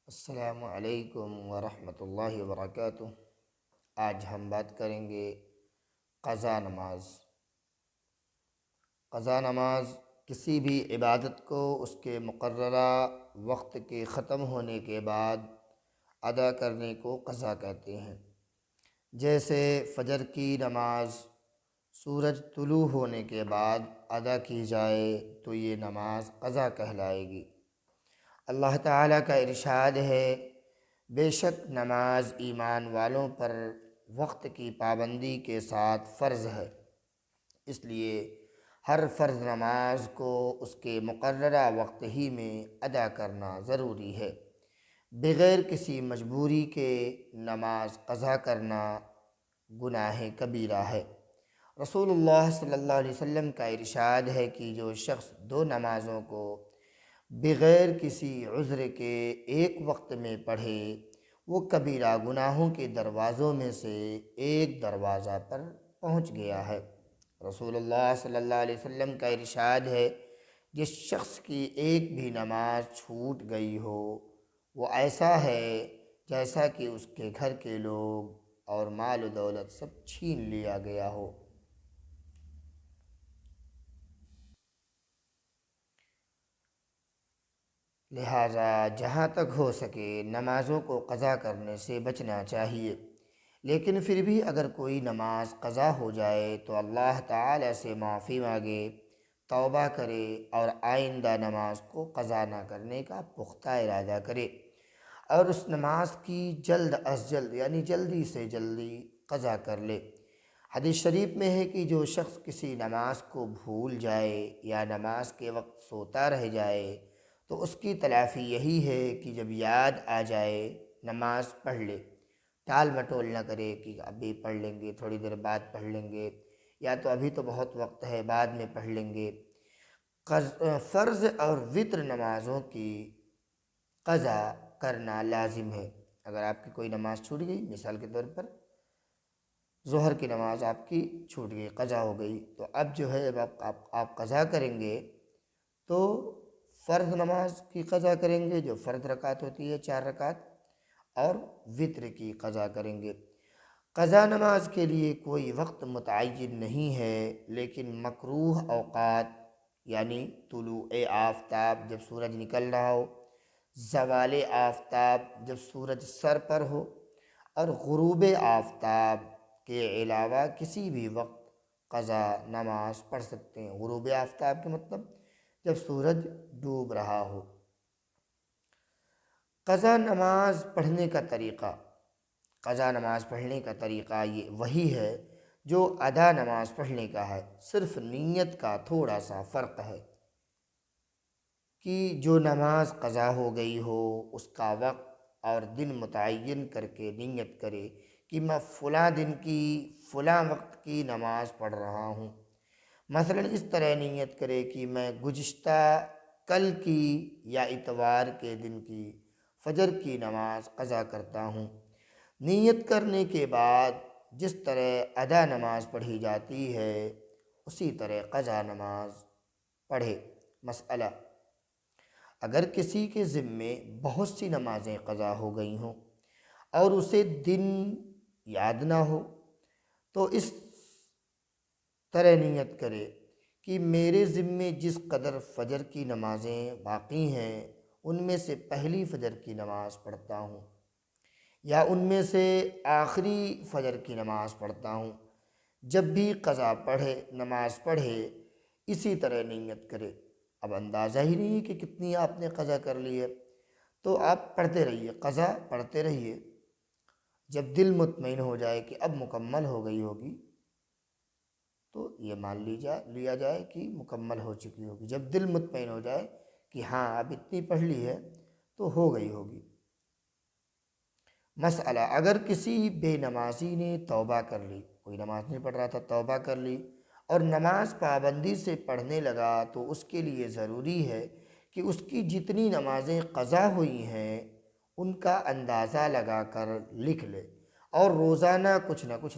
السلام علیکم ورحمۃ اللہ وبرکاتہ۔ آج ہم بات کریں گے قضا نماز۔ قضا نماز کسی بھی عبادت کو اس کے مقررہ وقت کے ختم ہونے کے بعد ادا کرنے کو قضا کہتے ہیں۔ جیسے فجر کی نماز سورج طلوع ہونے کے بعد ادا کی جائے تو یہ نماز قضا کہلائے گی۔ اللہ تعالیٰ کا ارشاد ہے، بے شک نماز ایمان والوں پر وقت کی پابندی کے ساتھ فرض ہے، اس لیے ہر فرض نماز کو اس کے مقررہ وقت ہی میں ادا کرنا ضروری ہے۔ بغیر کسی مجبوری کے نماز قضا کرنا گناہ کبیرہ ہے۔ رسول اللہ صلی اللہ علیہ وسلم کا ارشاد ہے کہ جو شخص دو نمازوں کو بغیر کسی عذر کے ایک وقت میں پڑھے وہ کبیرہ گناہوں کے دروازوں میں سے ایک دروازہ پر پہنچ گیا ہے۔ رسول اللہ صلی اللہ علیہ وسلم کا ارشاد ہے، جس شخص کی ایک بھی نماز چھوٹ گئی ہو وہ ایسا ہے جیسا کہ اس کے گھر کے لوگ اور مال و دولت سب چھین لیا گیا ہو۔ لہٰذا جہاں تک ہو سکے نمازوں کو قضا کرنے سے بچنا چاہیے، لیکن پھر بھی اگر کوئی نماز قضا ہو جائے تو اللہ تعالیٰ سے معافی مانگے، توبہ کرے اور آئندہ نماز کو قضا نہ کرنے کا پختہ ارادہ کرے، اور اس نماز کی جلد از جلد یعنی جلدی سے جلدی قضا کر لے۔ حدیث شریف میں ہے کہ جو شخص کسی نماز کو بھول جائے یا نماز کے وقت سوتا رہ جائے تو اس کی تلافی یہی ہے کہ جب یاد آ جائے نماز پڑھ لے، ٹال مٹول نہ کرے کہ ابھی پڑھ لیں گے، تھوڑی دیر بعد پڑھ لیں گے، یا تو ابھی تو بہت وقت ہے بعد میں پڑھ لیں گے۔ فرض اور وتر نمازوں کی قضا کرنا لازم ہے۔ اگر آپ کی کوئی نماز چھوٹ گئی، مثال کے طور پر ظہر کی نماز آپ کی چھوٹ گئی، قضا ہو گئی، تو اب جو ہے جب آپ قضا کریں گے تو فرض نماز کی قضا کریں گے جو فرض رکعت ہوتی ہے 4 رکعت، اور وتر کی قضا کریں گے۔ قضا نماز کے لیے کوئی وقت متعین نہیں ہے، لیکن مکروہ اوقات یعنی طلوع آفتاب جب سورج نکل رہا ہو، زوال آفتاب جب سورج سر پر ہو، اور غروب آفتاب کے علاوہ کسی بھی وقت قضا نماز پڑھ سکتے ہیں۔ غروب آفتاب کے مطلب جب سورج ڈوب رہا ہو۔ قضا نماز پڑھنے کا طریقہ قضا نماز پڑھنے کا طریقہ یہ وہی ہے جو ادا نماز پڑھنے کا ہے، صرف نیت کا تھوڑا سا فرق ہے کہ جو نماز قضا ہو گئی ہو اس کا وقت اور دن متعین کر کے نیت کرے کہ میں فلاں دن کی فلاں وقت کی نماز پڑھ رہا ہوں۔ مثلا اس طرح نیت کرے کہ میں گزشتہ کل کی یا اتوار کے دن کی فجر کی نماز قضا کرتا ہوں۔ نیت کرنے کے بعد جس طرح ادا نماز پڑھی جاتی ہے اسی طرح قضا نماز پڑھے۔ مسئلہ: اگر کسی کے ذمے بہت سی نمازیں قضا ہو گئی ہوں اور اسے دن یاد نہ ہو تو اس طرح نیت کرے کہ میرے ذمے جس قدر فجر کی نمازیں باقی ہیں ان میں سے پہلی فجر کی نماز پڑھتا ہوں یا ان میں سے آخری فجر کی نماز پڑھتا ہوں۔ جب بھی قضا نماز پڑھے اسی طرح نیت کرے۔ اب اندازہ ہی نہیں ہے کہ کتنی آپ نے قضا کر لی ہے، تو آپ پڑھتے رہیے، قضا پڑھتے رہیے۔ جب دل مطمئن ہو جائے کہ اب مکمل ہو گئی ہوگی تو یہ مان لیا جائے کہ مکمل ہو چکی ہوگی۔ جب دل مطمئن ہو جائے کہ ہاں اب اتنی پڑھ لی ہے تو ہو گئی ہوگی۔ مسئلہ: اگر کسی بے نمازی نے توبہ کر لی، کوئی نماز نہیں پڑھ رہا تھا، توبہ کر لی اور نماز پابندی سے پڑھنے لگا تو اس کے لیے ضروری ہے کہ اس کی جتنی نمازیں قضا ہوئی ہیں ان کا اندازہ لگا کر لکھ لے اور روزانہ کچھ نہ کچھ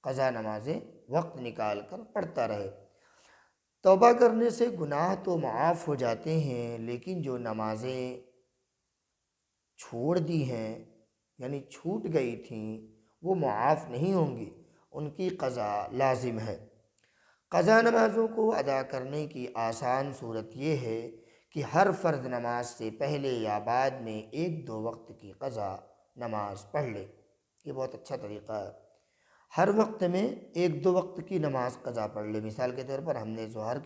قضا نمازیں وقت نکال کر پڑھتا رہے۔ توبہ کرنے سے گناہ تو معاف ہو جاتے ہیں، لیکن جو نمازیں چھوڑ دی ہیں یعنی چھوٹ گئی تھیں وہ معاف نہیں ہوں گی، ان کی قضا لازم ہے۔ قضا نمازوں کو ادا کرنے کی آسان صورت یہ ہے کہ ہر فرض نماز سے پہلے یا بعد میں ایک دو وقت کی قضا نماز پڑھ لے۔ یہ بہت اچھا طریقہ ہے، ہر وقت میں ایک دو وقت کی نماز قضا پڑھ لے۔ مثال کے طور پر ہم ظہر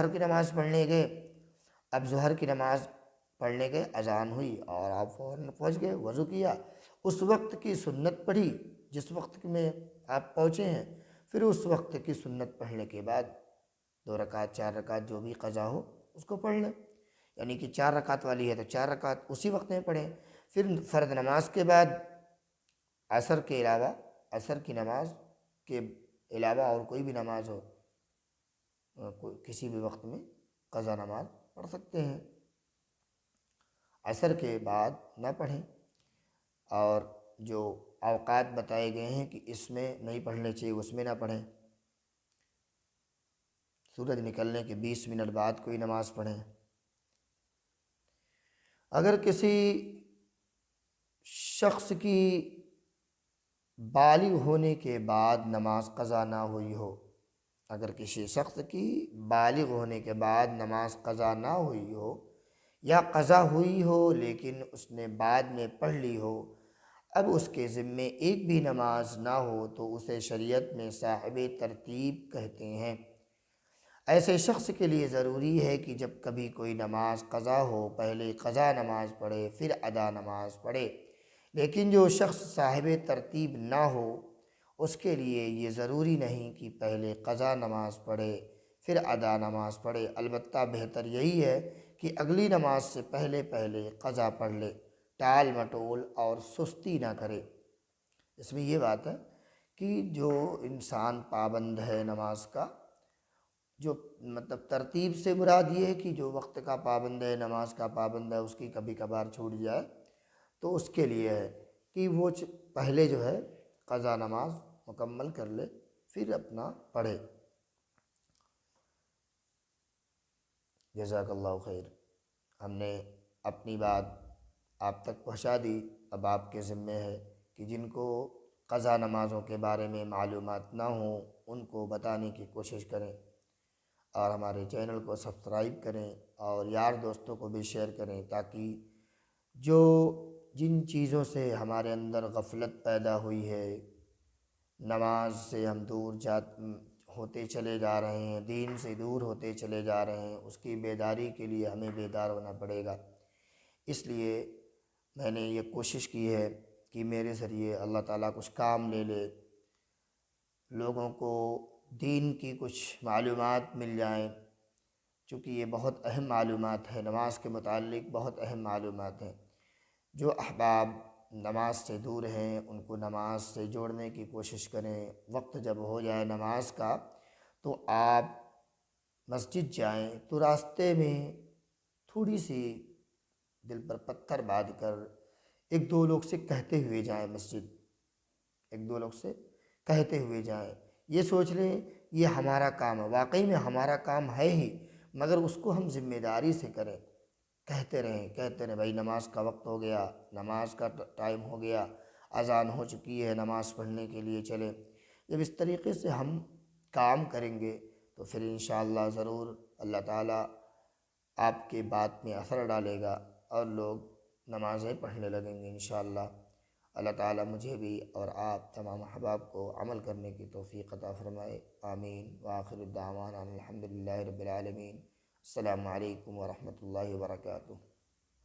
کی نماز پڑھنے گئے، اب ظہر کی نماز پڑھنے گئے، اذان ہوئی اور آپ فوراً پہنچ گئے، وضو کیا، اس وقت کی سنت پڑھی جس وقت میں آپ پہنچے ہیں، پھر اس وقت کی سنت پڑھنے کے بعد 2 رکعت 4 رکعت جو بھی قضا ہو اس کو پڑھ لیں، یعنی کہ 4 رکعت والی ہے تو 4 رکعت اسی وقت میں پڑھیں۔ پھر فرض نماز کے بعد عصر کی نماز کے علاوہ اور کوئی بھی نماز ہو، کسی بھی وقت میں قضا نماز پڑھ سکتے ہیں، عصر کے بعد نہ پڑھیں۔ اور جو اوقات بتائے گئے ہیں کہ اس میں نہیں پڑھنے چاہیے اس میں نہ پڑھیں، سورج نکلنے کے 20 منٹ بعد کوئی نماز پڑھیں۔ اگر کسی شخص کی بالغ ہونے کے بعد نماز قضا نہ ہوئی ہو، اگر کسی شخص کی بالغ ہونے کے بعد نماز قضا نہ ہوئی ہو یا قضا ہوئی ہو لیکن اس نے بعد میں پڑھ لی ہو، اب اس کے ذمے ایک بھی نماز نہ ہو تو اسے شریعت میں صاحب ترتیب کہتے ہیں۔ ایسے شخص کے لیے ضروری ہے کہ جب کبھی کوئی نماز قضا ہو پہلے قضا نماز پڑھے پھر ادا نماز پڑھے، لیکن جو شخص صاحب ترتیب نہ ہو اس کے لیے یہ ضروری نہیں کہ پہلے قضا نماز پڑھے پھر ادا نماز پڑھے، البتہ بہتر یہی ہے کہ اگلی نماز سے پہلے قضا پڑھ لے، ٹال مٹول اور سستی نہ کرے۔ اس میں یہ بات ہے کہ جو انسان پابند ہے نماز کا، جو مطلب ترتیب سے مراد یہ ہے کہ جو وقت کا پابند ہے، نماز کا پابند ہے، اس کی کبھی کبھار چھوٹ جائے تو اس کے لیے ہے کہ وہ پہلے جو ہے قضا نماز مکمل کر لے پھر اپنا پڑھے۔ جزاک اللہ خیر، ہم نے اپنی بات آپ تک پہنچا دی، اب آپ کے ذمے ہے کہ جن کو قضا نمازوں کے بارے میں معلومات نہ ہوں ان کو بتانے کی کوشش کریں، اور ہمارے چینل کو سبسکرائب کریں اور یار دوستوں کو بھی شیئر کریں، تاکہ جو جن چیزوں سے ہمارے اندر غفلت پیدا ہوئی ہے، نماز سے ہم ہوتے چلے جا رہے ہیں، دین سے دور ہوتے چلے جا رہے ہیں، اس کی بیداری کے لیے ہمیں بیدار ہونا پڑے گا۔ اس لیے میں نے یہ کوشش کی ہے کہ میرے ذریعے اللہ تعالیٰ کچھ کام لے لے، لوگوں کو دین کی کچھ معلومات مل جائیں، چونکہ یہ بہت اہم معلومات ہے، نماز کے متعلق بہت اہم معلومات ہیں۔ جو احباب نماز سے دور ہیں ان کو نماز سے جوڑنے کی کوشش کریں، وقت جب ہو جائے نماز کا تو آپ مسجد جائیں تو راستے میں تھوڑی سی دل پر پتھر باندھ کر ایک دو لوگ سے کہتے ہوئے جائیں، ایک دو لوگ سے کہتے ہوئے جائیں، یہ سوچ لیں یہ ہمارا کام ہے، واقعی میں ہمارا کام ہے ہی، مگر اس کو ہم ذمہ داری سے کریں، کہتے رہیں بھائی نماز کا وقت ہو گیا، نماز کا ٹائم ہو گیا، اذان ہو چکی ہے، نماز پڑھنے کے لیے چلیں۔ جب اس طریقے سے ہم کام کریں گے تو پھر انشاءاللہ ضرور اللہ تعالیٰ آپ کے بات میں اثر ڈالے گا اور لوگ نمازیں پڑھنے لگیں گے انشاءاللہ۔ اللہ تعالیٰ مجھے بھی اور آپ تمام احباب کو عمل کرنے کی توفیق عطا فرمائے، آمین۔ وآخر الدعوانا الحمدللہ رب العالمین۔ السلام علیکم ورحمۃ اللہ وبرکاتہ۔